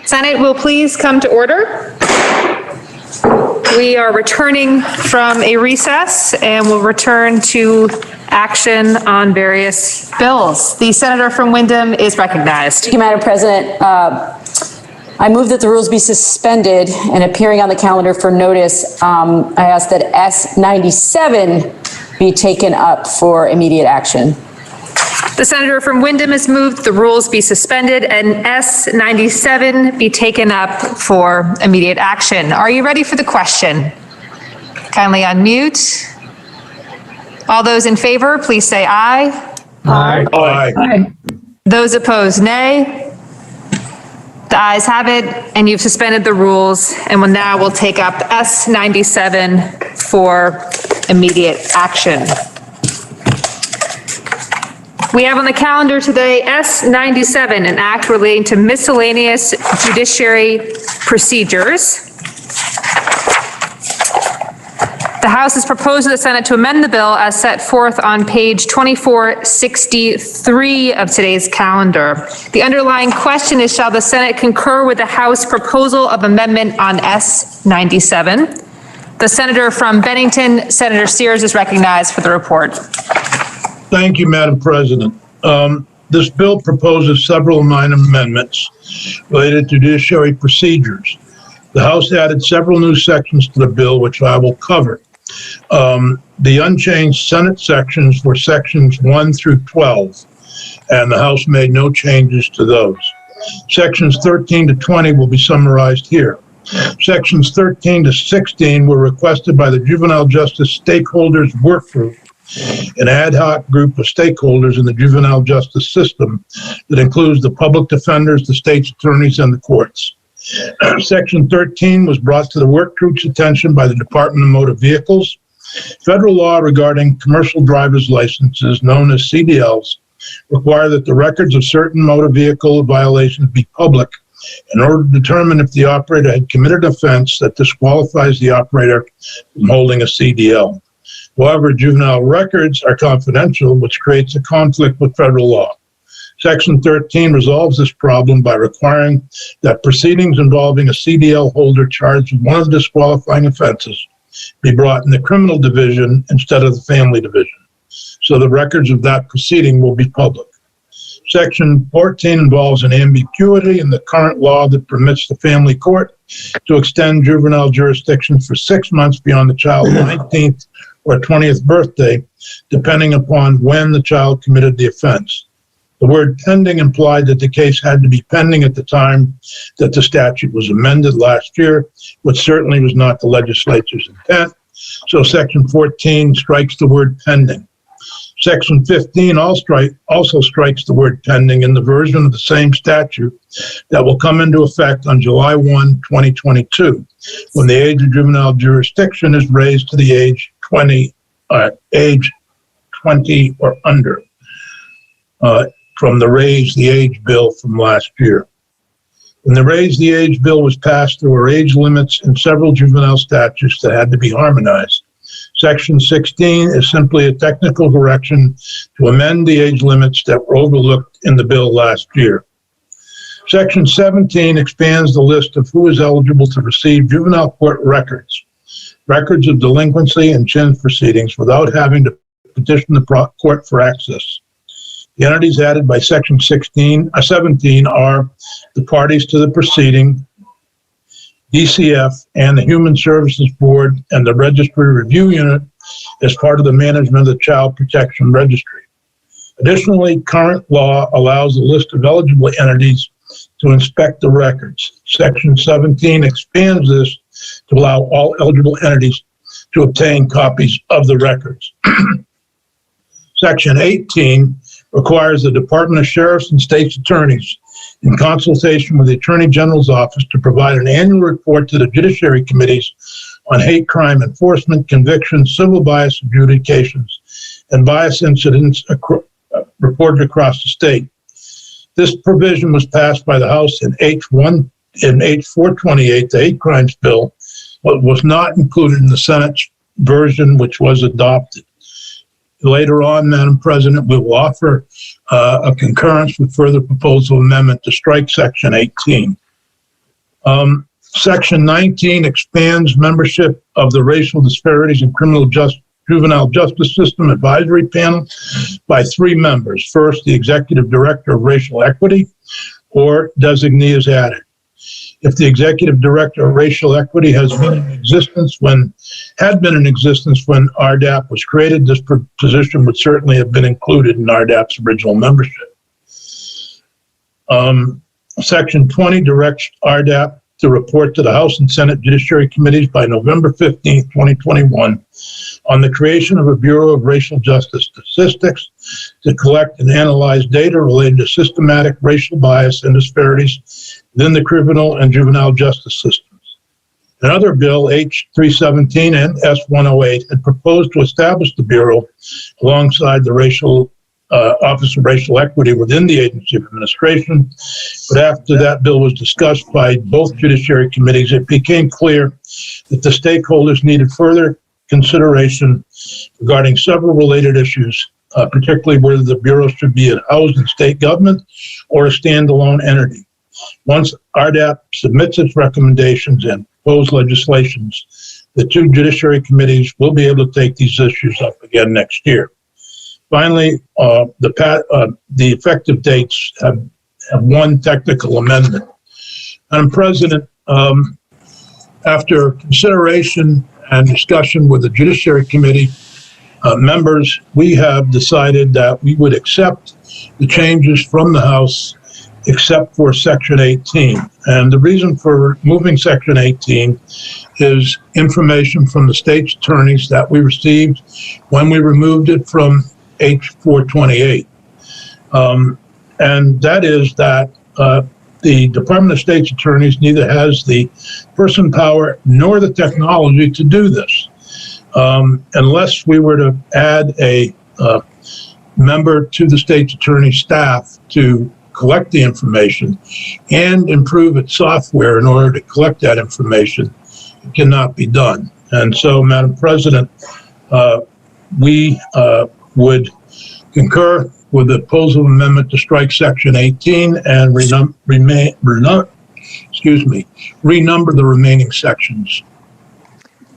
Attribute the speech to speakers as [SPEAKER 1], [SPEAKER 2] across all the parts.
[SPEAKER 1] Senate will please come to order. We are returning from a recess and will return to action on various bills. The senator from Windham is recognized.
[SPEAKER 2] Thank you, Madam President. I move that the rules be suspended and appearing on the calendar for notice. I ask that S97 be taken up for immediate action.
[SPEAKER 1] The senator from Windham has moved the rules be suspended and S97 be taken up for immediate action. Are you ready for the question? Kindly unmute. All those in favor, please say aye.
[SPEAKER 3] Aye. Aye.
[SPEAKER 1] Those opposed, nay. The ayes have it, and you've suspended the rules, and we'll take up S97 for immediate action. We have on the calendar today S97, an act relating to miscellaneous judiciary procedures. The House has proposed to the Senate to amend the bill as set forth on page 2463 of today's calendar. The underlying question is, shall the Senate concur with the House proposal of amendment on S97? The senator from Bennington, Senator Sears, is recognized for the report.
[SPEAKER 3] Thank you, Madam President. This bill proposes several minor amendments related to judiciary procedures. The House added several new sections to the bill, which I will cover. The unchanged Senate sections were sections 1 through 12, and the House made no changes to those. Sections 13 to 20 will be summarized here. Sections 13 to 16 were requested by the Juvenile Justice Stakeholders Work Group, an ad hoc group of stakeholders in the juvenile justice system that includes the public defenders, the state's attorneys, and the courts. Section 13 was brought to the work group's attention by the Department of Motor Vehicles. Federal law regarding commercial driver's licenses, known as CDLs, require that the records of certain motor vehicle violations be public in order to determine if the operator had committed an offense that disqualifies the operator from holding a CDL. However, juvenile records are confidential, which creates a conflict with federal law. Section 13 resolves this problem by requiring that proceedings involving a CDL holder charged with one of the disqualifying offenses be brought in the criminal division instead of the family division, so the records of that proceeding will be public. Section 14 involves an ambiguity in the current law that permits the family court to extend juvenile jurisdiction for 6 months beyond the child's 19th or 20th birthday, depending upon when the child committed the offense. The word pending implied that the case had to be pending at the time that the statute was amended last year, which certainly was not the legislature's intent. So Section 14 strikes the word pending. Section 15 also strikes the word pending in the version of the same statute that will come into effect on July 1, 2022, when the age of juvenile jurisdiction is raised to the age 20 or under. From the Raise the Age bill from last year. When the Raise the Age bill was passed, there were age limits in several juvenile statutes that had to be harmonized. Section 16 is simply a technical correction to amend the age limits that were overlooked in the bill last year. Section 17 expands the list of who is eligible to receive juvenile court records of delinquency and CHINS proceedings without having to petition the court for access. The entities added by Section 17 are the parties to the proceeding, DCF, and the Human Services Board and the Registry Review Unit as part of the management of the Child Protection Registry. Additionally, current law allows a list of eligible entities to inspect the records. Section 17 expands this to allow all eligible entities to obtain copies of the records. Section 18 requires the Department of Sheriffs and State's Attorneys, in consultation with the Attorney General's Office, to provide an annual report to the Judiciary Committees on hate crime enforcement, convictions, civil bias adjudications, and bias incidents reported across the state. This provision was passed by the House in H428, the hate crimes bill, but was not included in the Senate's version, which was adopted. Later on, Madam President, we will offer a concurrence with further proposal amendment to strike Section 18. Section 19 expands membership of the Racial Disparities in Juvenile Justice System Advisory Panel by 3 members. First, the Executive Director of Racial Equity, or designee is added. If the Executive Director of Racial Equity had been in existence when RDAP was created, this position would certainly have been included in RDAP's original membership. Section 20 directs RDAP to report to the House and Senate Judiciary Committees by November 15, 2021, on the creation of a Bureau of Racial Justice Statistics to collect and analyze data related to systematic racial bias and disparities within the criminal and juvenile justice systems. Another bill, H317 and S108, had proposed to establish the Bureau alongside the Office of Racial Equity within the Agency of Administration. But after that bill was discussed by both judiciary committees, it became clear that the stakeholders needed further consideration regarding several related issues, particularly whether the Bureau should be housed in state government or a standalone entity. Once RDAP submits its recommendations and proposed legislations, the 2 judiciary committees will be able to take these issues up again next year. Finally, the effective dates have 1 technical amendment. Madam President, after consideration and discussion with the Judiciary Committee members, we have decided that we would accept the changes from the House except for Section 18. And the reason for moving Section 18 is information from the state's attorneys that we received when we removed it from H428. And that is that the Department of State's attorneys neither has the person power nor the technology to do this. Unless we were to add a member to the state's attorney staff to collect the information and improve its software in order to collect that information, it cannot be done. And so, Madam President, we would concur with the proposal amendment to strike Section 18 and renumber the remaining sections.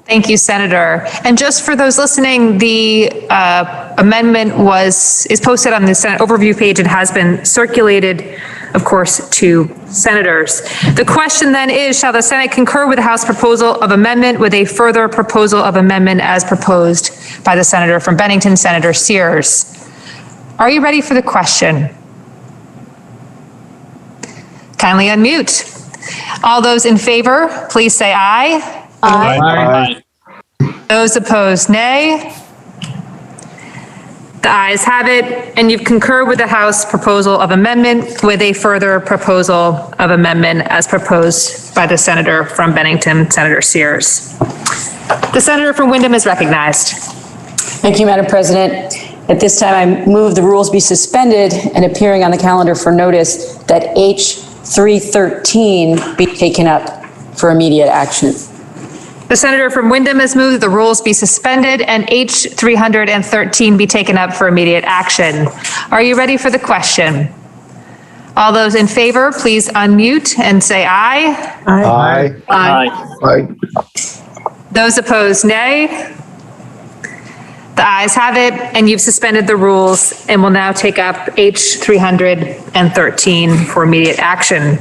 [SPEAKER 1] Thank you, Senator. And just for those listening, the amendment is posted on the Senate overview page and has been circulated, of course, to senators. The question then is, shall the Senate concur with the House proposal of amendment with a further proposal of amendment as proposed by the senator from Bennington, Senator Sears? Are you ready for the question? Kindly unmute. All those in favor, please say aye.
[SPEAKER 3] Aye.
[SPEAKER 1] Those opposed, nay. The ayes have it, and you've concurred with the House proposal of amendment with a further proposal of amendment as proposed by the senator from Bennington, Senator Sears. The senator from Windham is recognized.
[SPEAKER 2] Thank you, Madam President. At this time, I move the rules be suspended and appearing on the calendar for notice that H313 be taken up for immediate action.
[SPEAKER 1] The senator from Windham has moved that the rules be suspended and H313 be taken up for immediate action. Are you ready for the question? All those in favor, please unmute and say aye.
[SPEAKER 4] Aye.
[SPEAKER 5] Aye.
[SPEAKER 1] Those opposed, nay. The ayes have it, and you've suspended the rules and will now take up H313 for immediate action.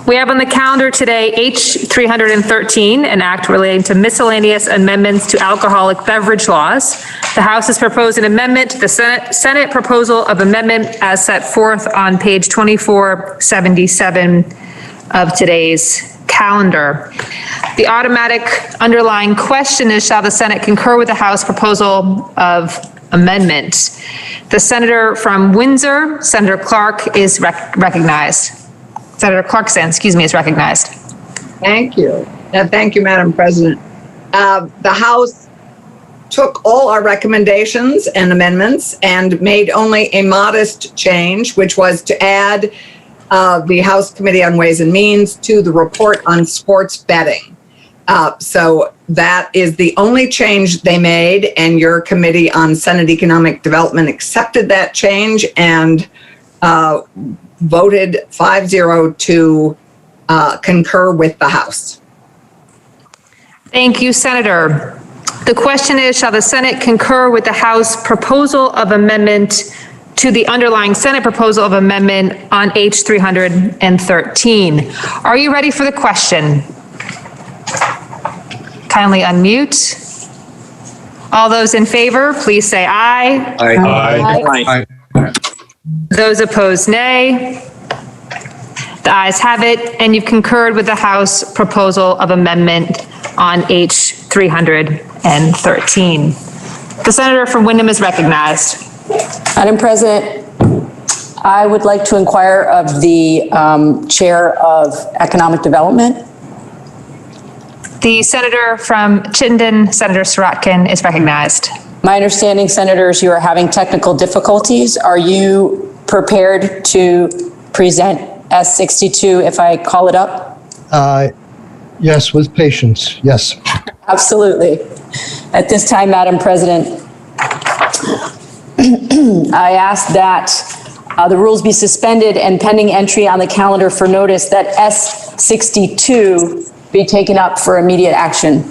[SPEAKER 1] We have on the calendar today H313, an act relating to miscellaneous amendments to alcoholic beverage laws. The House has proposed an amendment to the Senate proposal of amendment as set forth on page 2477 of today's calendar. The automatic underlying question is, shall the Senate concur with the House proposal of amendment? The senator from Windsor, Senator Clark, is recognized. Senator Clarkson, is recognized.
[SPEAKER 4] Thank you. Thank you, Madam President. The House took all our recommendations and amendments and made only a modest change, which was to add the House Committee on Ways and Means to the report on sports betting. So that is the only change they made, and your Committee on Senate Economic Development accepted that change and voted 5-0 to concur with the House.
[SPEAKER 1] Thank you, Senator. The question is, shall the Senate concur with the House proposal of amendment to the underlying Senate proposal of amendment on H 313? Are you ready for the question? Kindly unmute. All those in favor, please say aye.
[SPEAKER 5] Aye.
[SPEAKER 1] Those opposed, nay. The ayes have it, and you've concurred with the House proposal of amendment on H 313. The senator from Windham is recognized.
[SPEAKER 2] Madam President, I would like to inquire of the Chair of Economic Development.
[SPEAKER 1] The senator from Chittenden, Senator Sirotkin, is recognized.
[SPEAKER 2] My understanding, Senators, you are having technical difficulties. Are you prepared to present S62 if I call it up?
[SPEAKER 5] Yes, with patience, yes.
[SPEAKER 2] Absolutely. At this time, Madam President, I ask that the rules be suspended and pending entry on the calendar for notice that S62 be taken up for immediate action.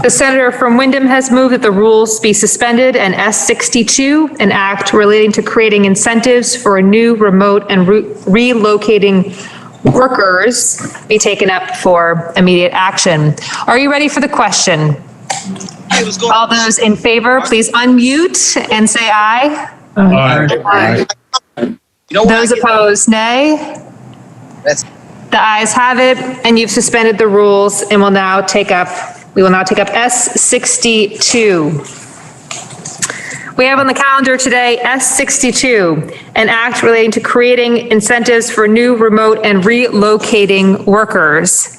[SPEAKER 1] The senator from Windham has moved that the rules be suspended and S62, an act relating to creating incentives for a new remote and relocating workers, be taken up for immediate action. Are you ready for the question? All those in favor, please unmute and say aye.
[SPEAKER 3] Aye.
[SPEAKER 1] Those opposed, nay. The ayes have it, and you've suspended the rules, and we will now take up S62. We have on the calendar today S62, an act relating to creating incentives for new remote and relocating workers.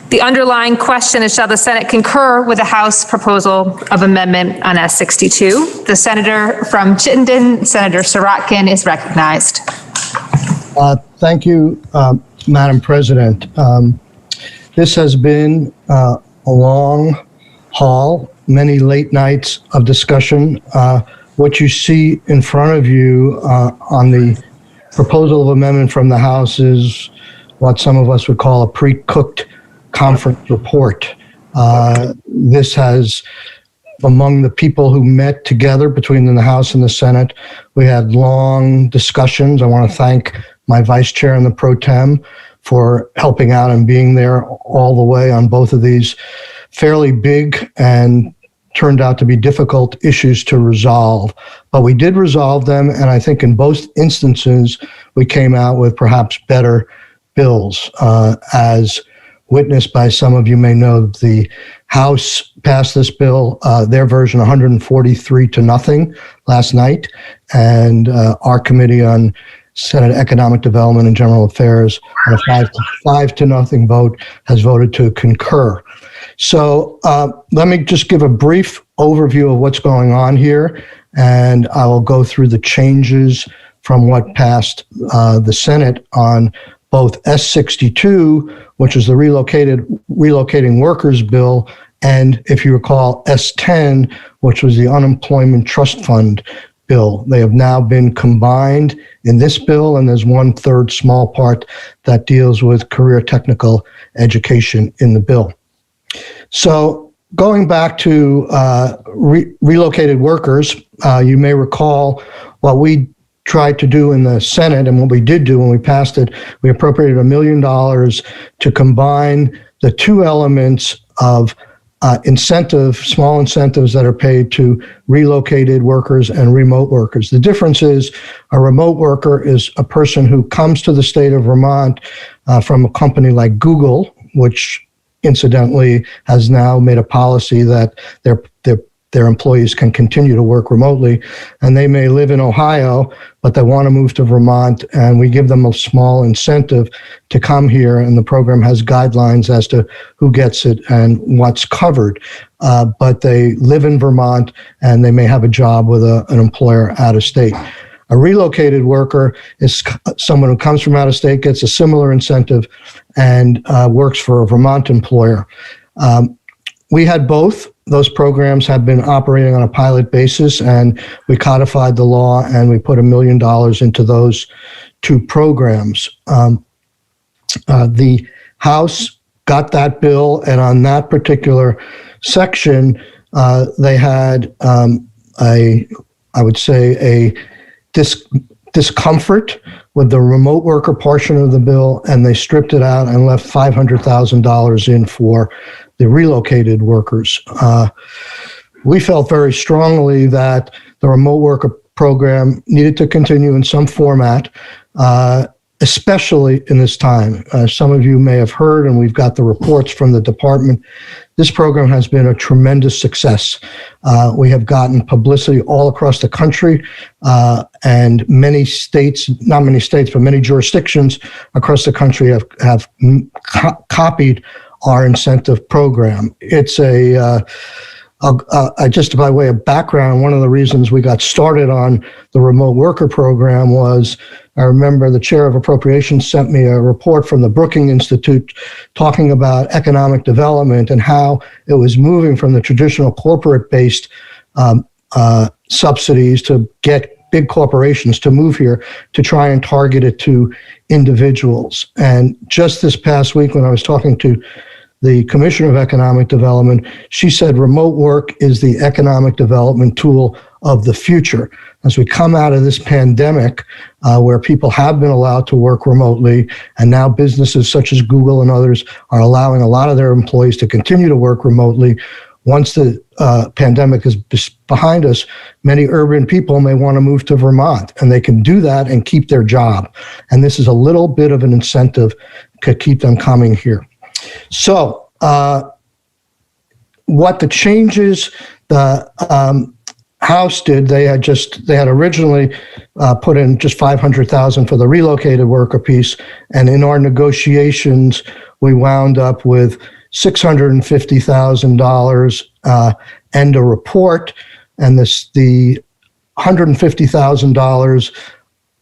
[SPEAKER 1] The underlying question is, shall the Senate concur with the House proposal of amendment on S62? The senator from Chittenden, Senator Sirotkin, is recognized.
[SPEAKER 5] Thank you, Madam President. This has been a long haul, many late nights of discussion. What you see in front of you on the proposal of amendment from the House is what some of us would call a pre-cooked conference report. This has, among the people who met together between the House and the Senate, we had long discussions. I want to thank my vice chair and the pro tem for helping out and being there all the way on both of these fairly big and turned out to be difficult issues to resolve. But we did resolve them, and I think in both instances, we came out with perhaps better bills. As witnessed by some of you may know, the House passed this bill, their version 143-0 last night, and our Committee on Senate Economic Development and General Affairs on a 5-0 vote has voted to concur. So let me just give a brief overview of what's going on here, and I will go through the changes from what passed the Senate on both S62, which is the relocating workers bill, and if you recall, S10, which was the unemployment trust fund bill. They have now been combined in this bill, and there's 1/3 small part that deals with career technical education in the bill. So going back to relocated workers, you may recall what we tried to do in the Senate, and what we did do when we passed it, we appropriated $1 million to combine the two elements of small incentives that are paid to relocated workers and remote workers. The difference is a remote worker is a person who comes to the state of Vermont from a company like Google, which incidentally has now made a policy that their employees can continue to work remotely, and they may live in Ohio, but they want to move to Vermont, and we give them a small incentive to come here, and the program has guidelines as to who gets it and what's covered. But they live in Vermont, and they may have a job with an employer out of state. A relocated worker is someone who comes from out of state, gets a similar incentive, and works for a Vermont employer. We had both. Those programs have been operating on a pilot basis, and we codified the law, and we put $1 million into those two programs. The House got that bill, and on that particular section, they had I would say, a discomfort with the remote worker portion of the bill, and they stripped it out and left $500,000 in for the relocated workers. We felt very strongly that the remote worker program needed to continue in some format, especially in this time. Some of you may have heard, and we've got the reports from the department. This program has been a tremendous success. We have gotten publicity all across the country, and many states, not many states, but many jurisdictions across the country have copied our incentive program. It's just by way of background, one of the reasons we got started on the remote worker program was, I remember the chair of appropriations sent me a report from the Brookings Institute talking about economic development and how it was moving from the traditional corporate-based subsidies to get big corporations to move here to try and target it to individuals. And just this past week when I was talking to the Commissioner of Economic Development, she said remote work is the economic development tool of the future. As we come out of this pandemic, where people have been allowed to work remotely, and now businesses such as Google and others are allowing a lot of their employees to continue to work remotely. Once the pandemic is behind us, many urban people may want to move to Vermont, and they can do that and keep their job. And this is a little bit of an incentive to keep them coming here. So what the changes the House did, they had originally put in just $500,000 for the relocated worker piece, and in our negotiations, we wound up with $650,000 and a report, and the $150,000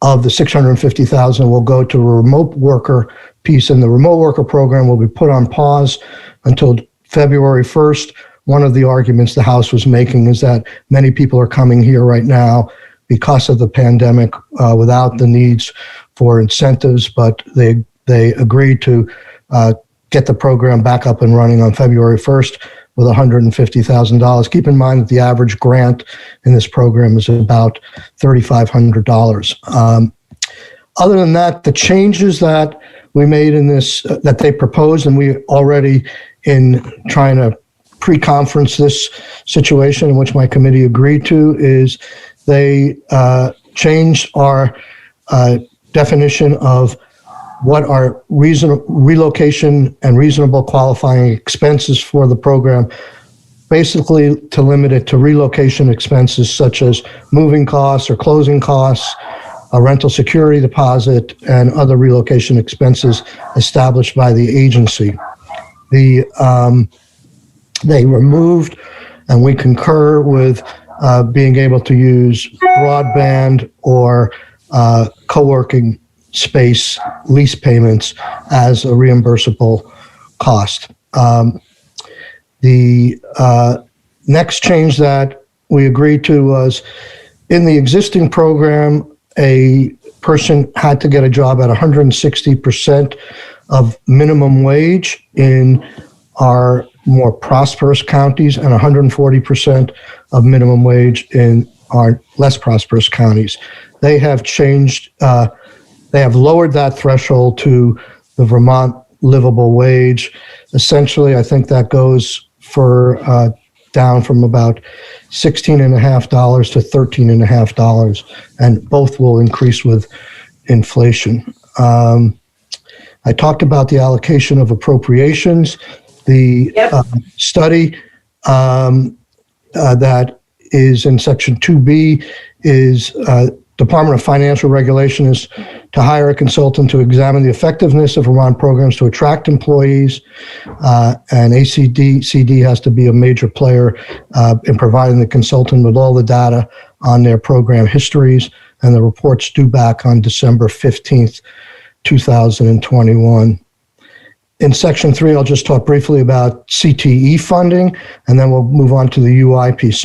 [SPEAKER 5] of the $650,000 will go to a remote worker piece, and the remote worker program will be put on pause until February 1st. One of the arguments the House was making is that many people are coming here right now because of the pandemic without the needs for incentives, but they agreed to get the program back up and running on February 1st with $150,000. Keep in mind that the average grant in this program is about $3,500. Other than that, the changes that we made in this, that they proposed, and we already in trying to pre-conference this situation, in which my committee agreed to, is they changed our definition of what are relocation and reasonable qualifying expenses for the program, basically to limit it to relocation expenses such as moving costs or closing costs, a rental security deposit, and other relocation expenses established by the agency. They removed, and we concur with, being able to use broadband or co-working space lease payments as a reimbursable cost. The next change that we agreed to was, in the existing program, a person had to get a job at 160% of minimum wage in our more prosperous counties and 140% of minimum wage in our less prosperous counties. They have changed, they have lowered that threshold to the Vermont livable wage. Essentially, I think that goes for down from about $16.50 to $13.50, and both will increase with inflation. I talked about the allocation of appropriations. The study that is in Section 2B is Department of Financial Regulation is to hire a consultant to examine the effectiveness of Vermont programs to attract employees, and ACD has to be a major player in providing the consultant with all the data on their program histories, and the report's due back on December 15th, 2021. In Section 3, I'll just talk briefly about CTE funding, and then we'll move on to the UI piece.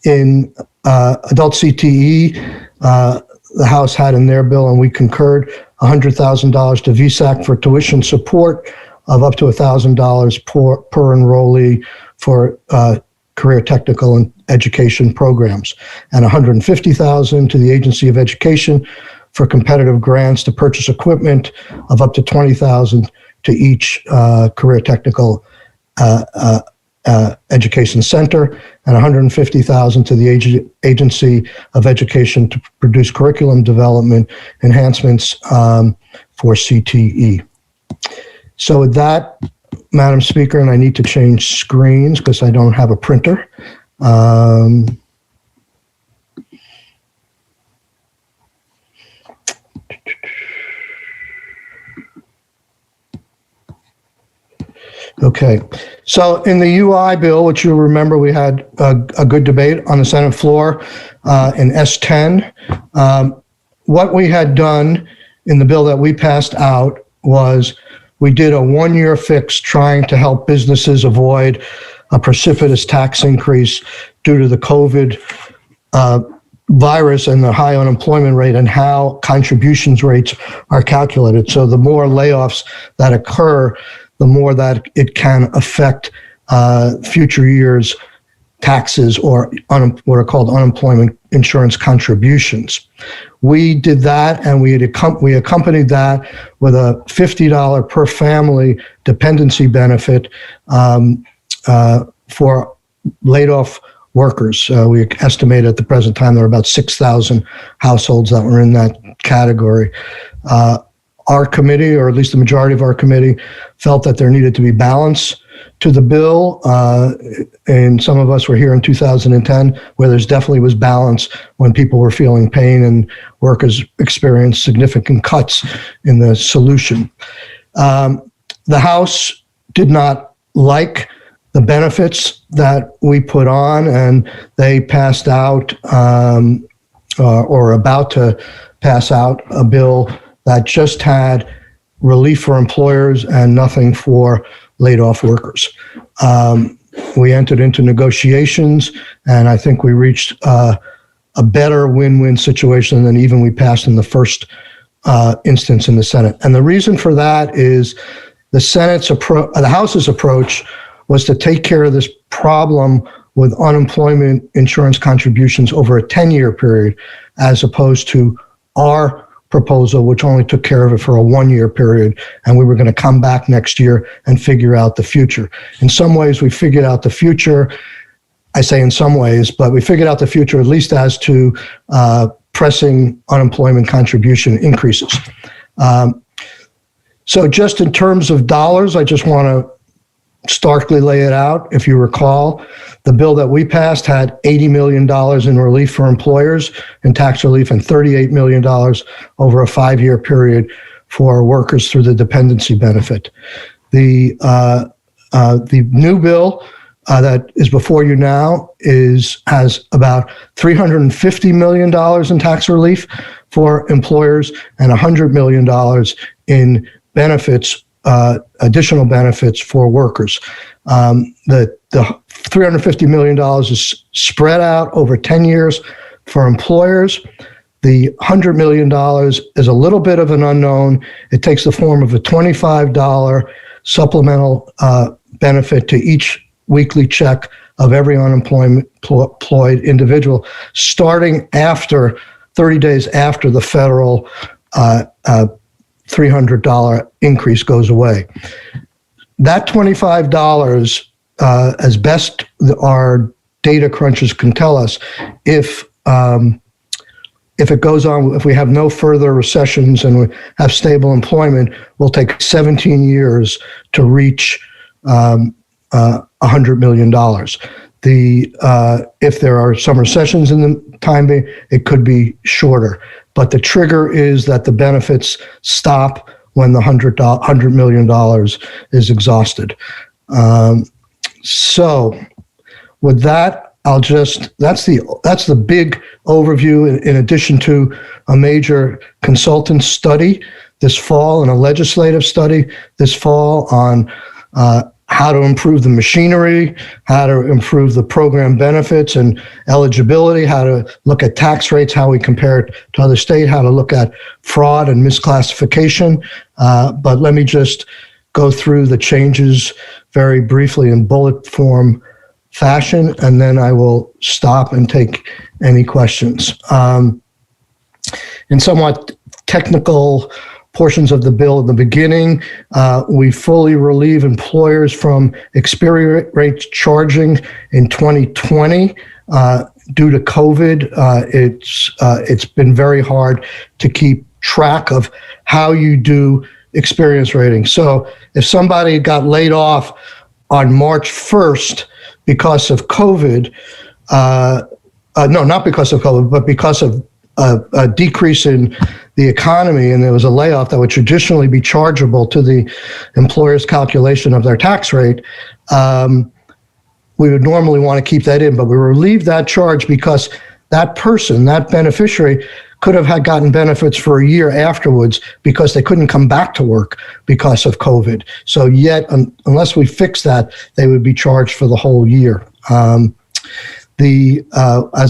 [SPEAKER 5] In adult CTE, the House had in their bill, and we concurred, $100,000 to VSAC for tuition support of up to $1,000 per enrollee for career technical and education programs, and $150,000 to the Agency of Education for competitive grants to purchase equipment of up to $20,000 to each career technical education center, and $150,000 to the Agency of Education to produce curriculum development enhancements for CTE. So with that, Madam Speaker, and I need to change screens because I don't have a printer. Okay, so in the UI bill, which you'll remember, we had a good debate on the Senate floor in S10. What we had done in the bill that we passed out was we did a one-year fix trying to help businesses avoid a precipitous tax increase due to the COVID virus and the high unemployment rate and how contributions rates are calculated. So the more layoffs that occur, the more that it can affect future years' taxes or what are called unemployment insurance contributions. We did that, and we accompanied that with a $50 per family dependency benefit for laid-off workers. We estimate at the present time there are about 6,000 households that were in that category. Our committee, or at least the majority of our committee, felt that there needed to be balance to the bill. And some of us were here in 2010, where there's definitely was balance when people were feeling pain and workers experienced significant cuts in the solution. The House did not like the benefits that we put on, and they passed out or about to pass out a bill that just had relief for employers and nothing for laid off workers. We entered into negotiations, and I think we reached a better win-win situation than even we passed in the first instance in the Senate. And the reason for that is the House's approach was to take care of this problem with unemployment insurance contributions over a 10-year period, as opposed to our proposal, which only took care of it for a 1-year period, and we were going to come back next year and figure out the future. In some ways, we figured out the future. I say in some ways, but we figured out the future at least as to pressing unemployment contribution increases. So just in terms of dollars, I just want to starkly lay it out. If you recall, the bill that we passed had $80 million in relief for employers and tax relief, and $38 million over a 5-year period for workers through the dependency benefit. The new bill that is before you now has about $350 million in tax relief for employers and $100 million in benefits, additional benefits for workers. The $350 million is spread out over 10 years for employers. The $100 million is a little bit of an unknown. It takes the form of a $25 supplemental benefit to each weekly check of every unemployed individual, starting after 30 days after the federal $300 increase goes away. That $25, as best our data crunchers can tell us, if it goes on, if we have no further recessions and we have stable employment, will take 17 years to reach $100 million. If there are some recessions in the time being, it could be shorter. But the trigger is that the benefits stop when the $100 million is exhausted. So with that, that's the big overview, in addition to a major consultant study this fall and a legislative study this fall on how to improve the machinery, how to improve the program benefits and eligibility, how to look at tax rates, how we compare it to other states, how to look at fraud and misclassification. But let me just go through the changes very briefly in bullet form fashion, and then I will stop and take any questions. In somewhat technical portions of the bill at the beginning, we fully relieve employers from experience rate charging in 2020. Due to COVID, it's been very hard to keep track of how you do experience rating. So if somebody got laid off on March 1st because of COVID, no, not because of COVID, but because of a decrease in the economy, and there was a layoff that would traditionally be chargeable to the employer's calculation of their tax rate, we would normally want to keep that in, but we relieve that charge because that person, that beneficiary, could have gotten benefits for a year afterwards because they couldn't come back to work because of COVID. So yet, unless we fix that, they would be charged for the whole year. As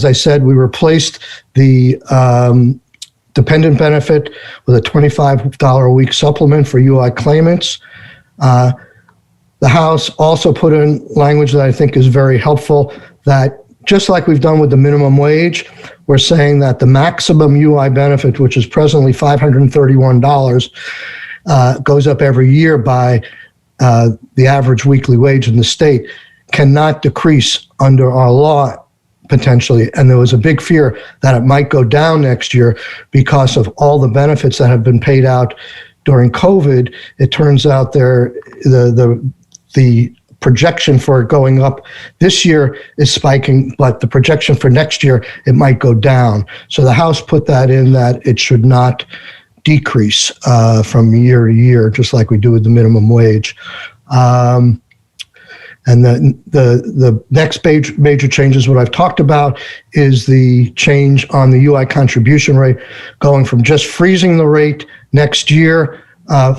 [SPEAKER 5] I said, we replaced the dependent benefit with a $25 a week supplement for UI claimants. The House also put in language that I think is very helpful, that just like we've done with the minimum wage, we're saying that the maximum UI benefit, which is presently $531, goes up every year by the average weekly wage in the state, cannot decrease under our law potentially. And there was a big fear that it might go down next year because of all the benefits that have been paid out during COVID. It turns out the projection for it going up this year is spiking, but the projection for next year, it might go down. So the House put that in, that it should not decrease from year to year, just like we do with the minimum wage. And the next major changes, what I've talked about, is the change on the UI contribution rate, going from just freezing the rate next year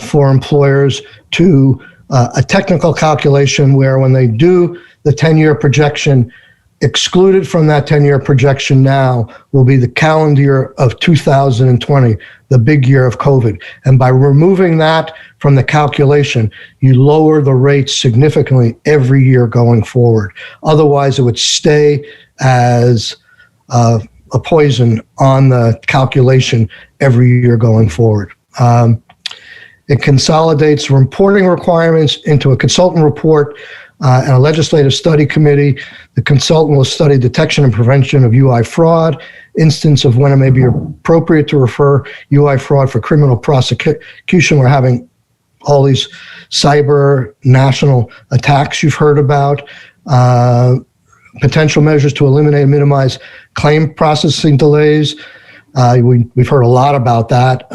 [SPEAKER 5] for employers to a technical calculation where when they do the 10-year projection, excluded from that 10-year projection now will be the calendar year of 2020, the big year of COVID. And by removing that from the calculation, you lower the rates significantly every year going forward. Otherwise, it would stay as a poison on the calculation every year going forward. It consolidates reporting requirements into a consultant report and a legislative study committee. The consultant will study detection and prevention of UI fraud, instance of when it may be appropriate to refer UI fraud for criminal prosecution. We're having all these cyber national attacks you've heard about, potential measures to eliminate and minimize claim processing delays. We've heard a lot about that.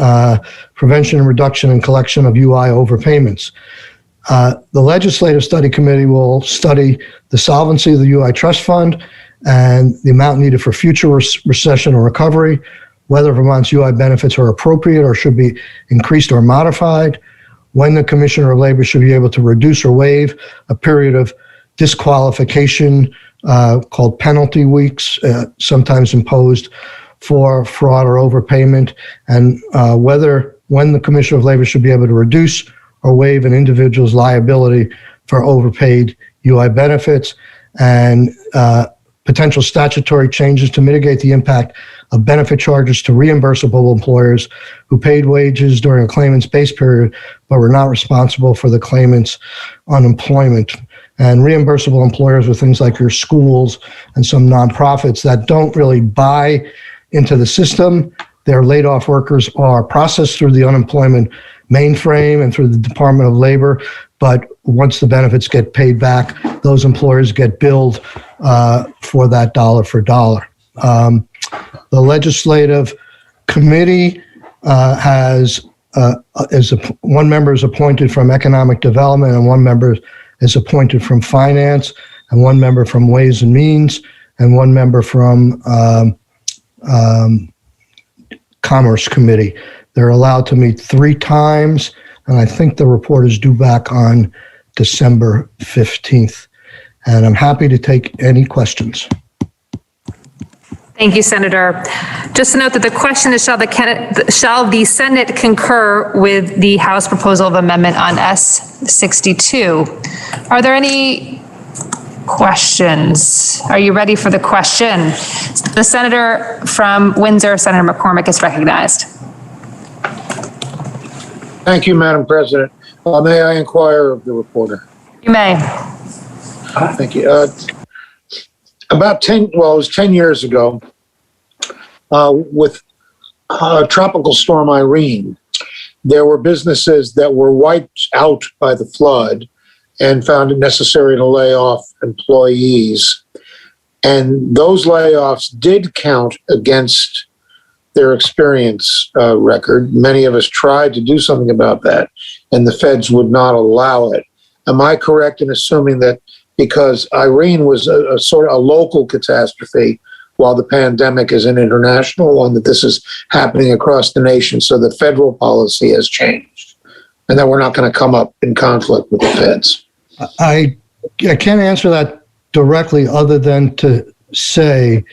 [SPEAKER 5] Prevention and reduction and collection of UI overpayments. The Legislative Study Committee will study the solvency of the UI Trust Fund and the amount needed for future recession or recovery, whether Vermont's UI benefits are appropriate or should be increased or modified, when the Commissioner of Labor should be able to reduce or waive a period of disqualification called penalty weeks, sometimes imposed for fraud or overpayment, and when the Commissioner of Labor should be able to reduce or waive an individual's liability for overpaid UI benefits, and potential statutory changes to mitigate the impact of benefit charges to reimbursable employers who paid wages during a claimant's base period but were not responsible for the claimant's unemployment. And reimbursable employers are things like your schools and some nonprofits that don't really buy into the system. Their laid off workers are processed through the unemployment mainframe and through the Department of Labor, but once the benefits get paid back, those employers get billed for that dollar for dollar. The Legislative Committee one member is appointed from Economic Development, and one member is appointed from Finance, and one member from Ways and Means, and one member from Commerce Committee. They're allowed to meet 3 times, and I think the report is due back on December 15th. And I'm happy to take any questions.
[SPEAKER 1] Thank you, Senator. Just to note that the question is, shall the Senate concur with the House proposal of amendment on S62? Are there any questions? Are you ready for the question? The senator from Windsor, Senator McCormick, is recognized.
[SPEAKER 6] Thank you, Madam President. May I inquire of the reporter?
[SPEAKER 1] You may.
[SPEAKER 6] Thank you. It was 10 years ago, with Tropical Storm Irene, there were businesses that were wiped out by the flood and found it necessary to lay off employees. And those layoffs did count against their experience record. Many of us tried to do something about that, and the feds would not allow it. Am I correct in assuming that because Irene was a sort of a local catastrophe, while the pandemic is an international one, that this is happening across the nation, so the federal policy has changed, and that we're not going to come up in conflict with the feds?
[SPEAKER 5] I can't answer that directly other than to say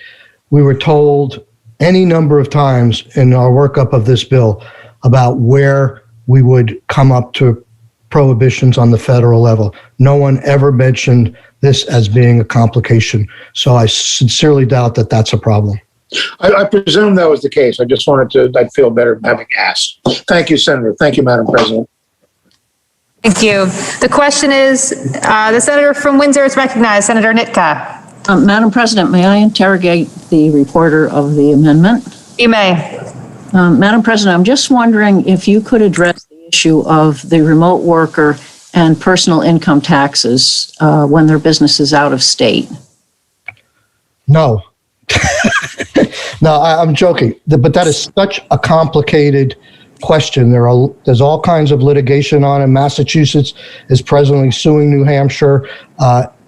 [SPEAKER 5] we were told any number of times in our workup of this bill about where we would come up to prohibitions on the federal level. No one ever mentioned this as being a complication. So I sincerely doubt that that's a problem.
[SPEAKER 6] I presume that was the case. I just I'd feel better having asked. Thank you, Senator. Thank you, Madam President.
[SPEAKER 1] Thank you. The question is, the senator from Windsor is recognized. Senator Nitka.
[SPEAKER 7] Madam President, may I interrogate the reporter of the amendment?
[SPEAKER 1] You may.
[SPEAKER 7] Madam President, I'm just wondering if you could address the issue of the remote worker and personal income taxes when their business is out of state.
[SPEAKER 5] No. No, I'm joking. But that is such a complicated question. There's all kinds of litigation on it. Massachusetts is presently suing New Hampshire.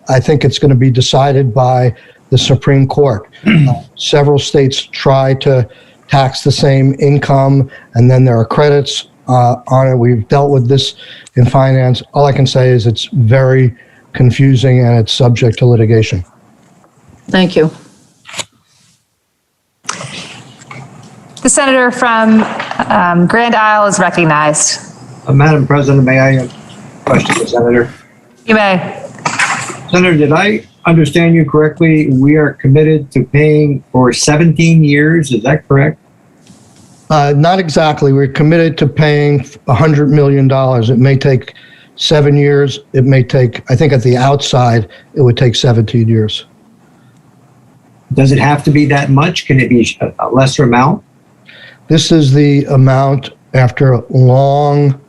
[SPEAKER 5] I think it's going to be decided by the Supreme Court. Several states try to tax the same income, and then there are credits on it. We've dealt with this in finance. All I can say is it's very confusing and it's subject to litigation.
[SPEAKER 7] Thank you.
[SPEAKER 1] The senator from Grand Isle is recognized.
[SPEAKER 8] Madam President, may I question the senator?
[SPEAKER 1] You may.
[SPEAKER 8] Senator, did I understand you correctly? We are committed to paying for 17 years. Is that correct?
[SPEAKER 5] Not exactly. We're committed to paying $100 million. It may take 7 years. It may take, I think at the outside, it would take 17 years.
[SPEAKER 8] Does it have to be that much? Can it be a lesser amount?
[SPEAKER 5] This is the amount after long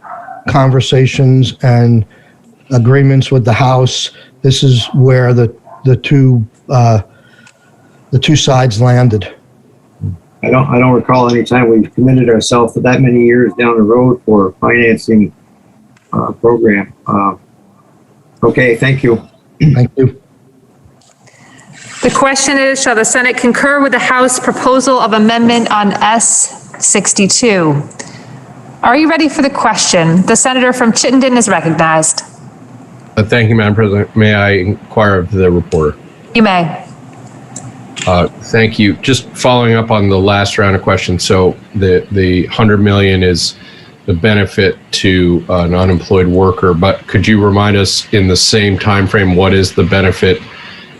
[SPEAKER 5] conversations and agreements with the House. This is where the two sides landed.
[SPEAKER 8] I don't recall any time we've committed ourselves to that many years down the road for a financing program. Okay, thank you.
[SPEAKER 5] Thank you.
[SPEAKER 1] The question is, shall the Senate concur with the House proposal of amendment on S62? Are you ready for the question? The senator from Chittenden is recognized.
[SPEAKER 9] Thank you, Madam President. May I inquire of the reporter?
[SPEAKER 1] You may.
[SPEAKER 9] Thank you. Just following up on the last round of questions. So the $100 million is the benefit to an unemployed worker, but could you remind us in the same time frame what is the benefit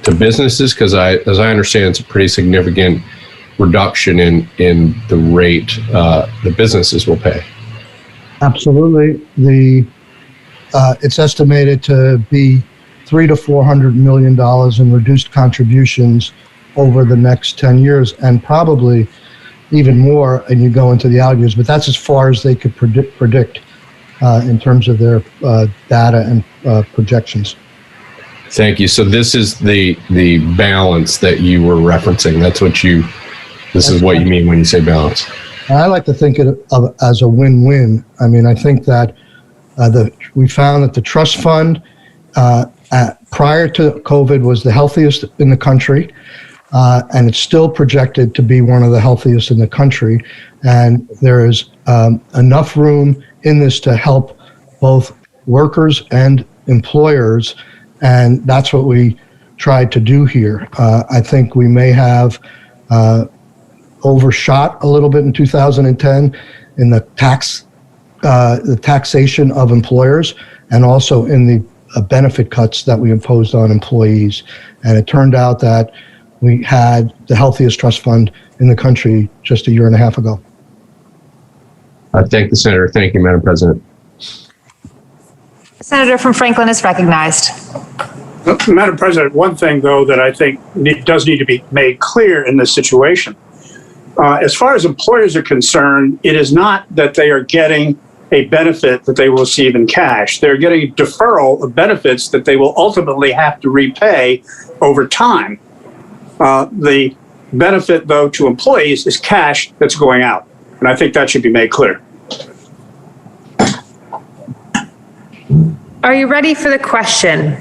[SPEAKER 9] to businesses? Because as I understand, it's a pretty significant reduction in the rate the businesses will pay.
[SPEAKER 5] Absolutely. It's estimated to be $300 to $400 million in reduced contributions over the next 10 years, and probably even more, and you go into the out years, but that's as far as they could predict in terms of their data and projections.
[SPEAKER 9] Thank you. So this is the balance that you were referencing. This is what you mean when you say balance.
[SPEAKER 5] I like to think of it as a win-win. I mean, I think that we found that the trust fund prior to COVID was the healthiest in the country. And it's still projected to be one of the healthiest in the country. And there is enough room in this to help both workers and employers, and that's what we tried to do here. I think we may have overshot a little bit in 2010 in the taxation of employers, and also in the benefit cuts that we imposed on employees. And it turned out that we had the healthiest trust fund in the country just a year and a half ago.
[SPEAKER 9] Thank the senator. Thank you, Madam President.
[SPEAKER 1] The senator from Franklin is recognized.
[SPEAKER 10] Madam President, one thing, though, that I think does need to be made clear in this situation. As far as employers are concerned, it is not that they are getting a benefit that they will receive in cash. They're getting a deferral of benefits that they will ultimately have to repay over time. The benefit, though, to employees is cash that's going out. And I think that should be made clear.
[SPEAKER 1] Are you ready for the question?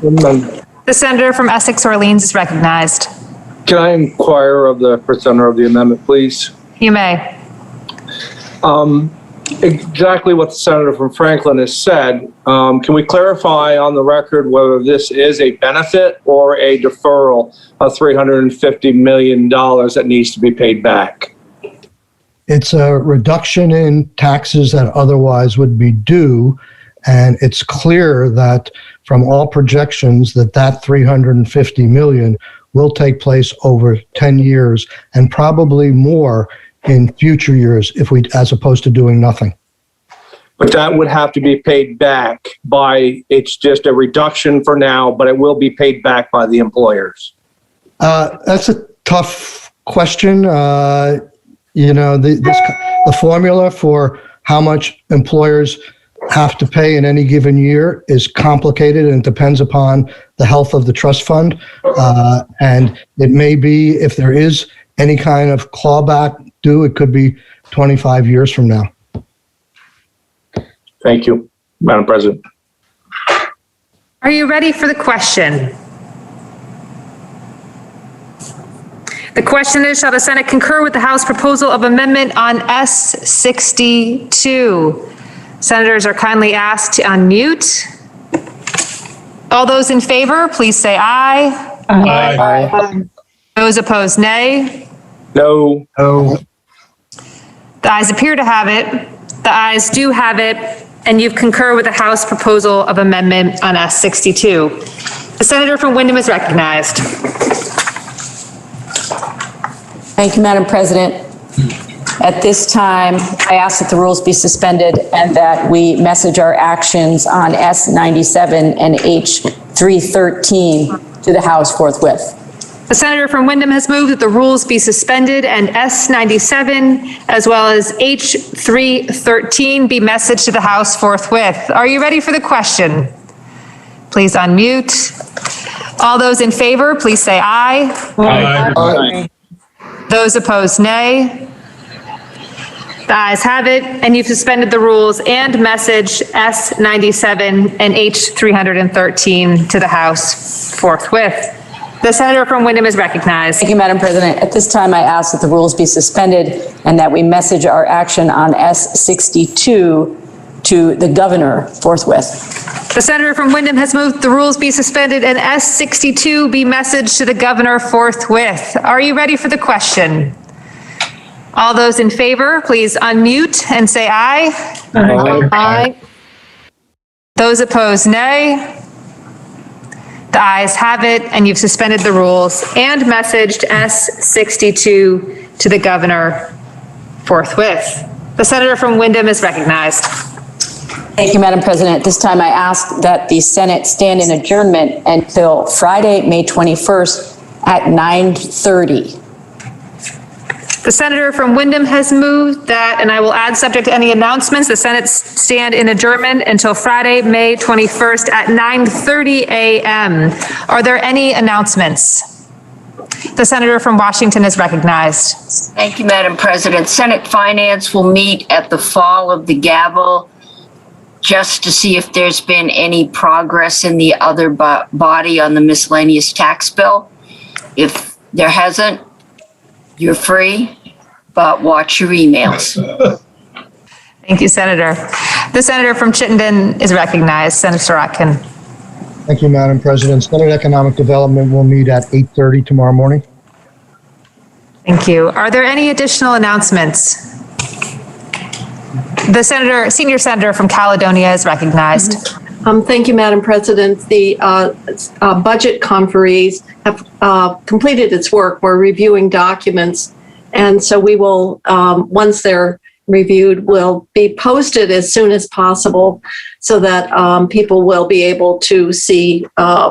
[SPEAKER 1] The senator from Essex Orleans is recognized.
[SPEAKER 11] Can I inquire of the presenter of the amendment, please?
[SPEAKER 1] You may.
[SPEAKER 11] Exactly what the senator from Franklin has said. Can we clarify on the record whether this is a benefit or a deferral of $350 million that needs to be paid back?
[SPEAKER 5] It's a reduction in taxes that otherwise would be due, and it's clear that from all projections that $350 million will take place over 10 years and probably more in future years as opposed to doing nothing.
[SPEAKER 11] But that would have to be paid back it's just a reduction for now, but it will be paid back by the employers.
[SPEAKER 5] That's a tough question. The formula for how much employers have to pay in any given year is complicated and depends upon the health of the trust fund. And it may be, if there is any kind of clawback due, it could be 25 years from now.
[SPEAKER 11] Thank you, Madam President.
[SPEAKER 1] Are you ready for the question? The question is, shall the Senate concur with the House proposal of amendment on S62? Senators are kindly asked to unmute. All those in favor, please say aye.
[SPEAKER 3] Aye.
[SPEAKER 1] Those opposed, nay.
[SPEAKER 11] No.
[SPEAKER 1] The ayes appear to have it. The ayes do have it, and you've concurred with the House proposal of amendment on S62. The senator from Windham is recognized.
[SPEAKER 2] Thank you, Madam President. At this time, I ask that the rules be suspended and that we message our actions on S97 and H313 to the House forthwith.
[SPEAKER 1] The senator from Windham has moved that the rules be suspended and S97 as well as H313 be messaged to the House forthwith. Are you ready for the question? Please unmute. All those in favor, please say aye.
[SPEAKER 3] Aye.
[SPEAKER 11] Aye.
[SPEAKER 1] Those opposed, nay. The ayes have it, and you've suspended the rules and messaged S97 and H313 to the House forthwith. The senator from Windham is recognized.
[SPEAKER 2] Thank you, Madam President. At this time, I ask that the rules be suspended and that we message our action on S62 to the governor forthwith.
[SPEAKER 1] The senator from Windham has moved the rules be suspended and S62 be messaged to the governor forthwith. Are you ready for the question? All those in favor, please unmute and say aye.
[SPEAKER 11] Aye.
[SPEAKER 1] Aye. Those opposed, nay. The ayes have it, and you've suspended the rules and messaged S62 to the governor forthwith. The senator from Windham is recognized.
[SPEAKER 2] Thank you, Madam President. At this time, I ask that the Senate stand in adjournment until Friday, May 21st at 9:30.
[SPEAKER 1] The senator from Windham has moved that, and I will add, subject to any announcements, the Senate stand in adjournment until Friday, May 21st at 9:30 a.m. Are there any announcements? The senator from Washington is recognized.
[SPEAKER 12] Thank you, Madam President. Senate Finance will meet at the fall of the gavel just to see if there's been any progress in the other body on the miscellaneous tax bill. If there hasn't, you're free, but watch your emails.
[SPEAKER 1] Thank you, Senator. The senator from Chittenden is recognized. Senator Sorokin.
[SPEAKER 5] Thank you, Madam President. Senate Economic Development will meet at 8:30 tomorrow morning.
[SPEAKER 1] Thank you. Are there any additional announcements? The senior senator from Caledonia is recognized.
[SPEAKER 13] Thank you, Madam President. The budget conferees have completed its work. We're reviewing documents, and so we will, once they're reviewed, will be posted as soon as possible so that people will be able to see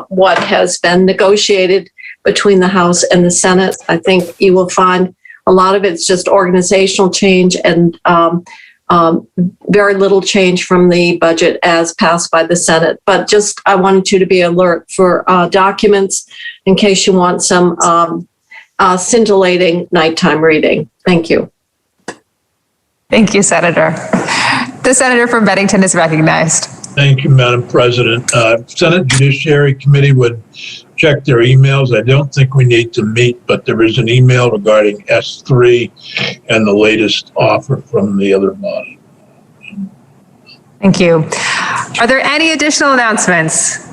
[SPEAKER 13] what has been negotiated between the House and the Senate. I think you will find a lot of it's just organizational change and very little change from the budget as passed by the Senate. But just, I wanted you to be alert for documents in case you want some scintillating nighttime reading. Thank you.
[SPEAKER 1] Thank you, Senator. The senator from Bennington is recognized.
[SPEAKER 3] Thank you, Madam President. Senate Judiciary Committee would check their emails. I don't think we need to meet, but there is an email regarding S3 and the latest offer from the other body.
[SPEAKER 1] Thank you. Are there any additional announcements?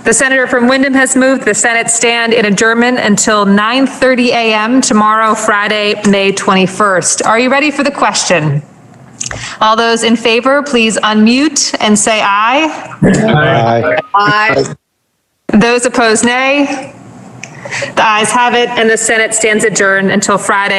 [SPEAKER 1] The senator from Windham has moved the Senate stand in adjournment until 9:30 a.m. tomorrow, Friday, May 21st. Are you ready for the question? All those in favor, please unmute and say aye.
[SPEAKER 5] Aye.
[SPEAKER 4] Aye.
[SPEAKER 1] Those opposed, nay. The ayes have it, and the Senate stands adjourned until Friday,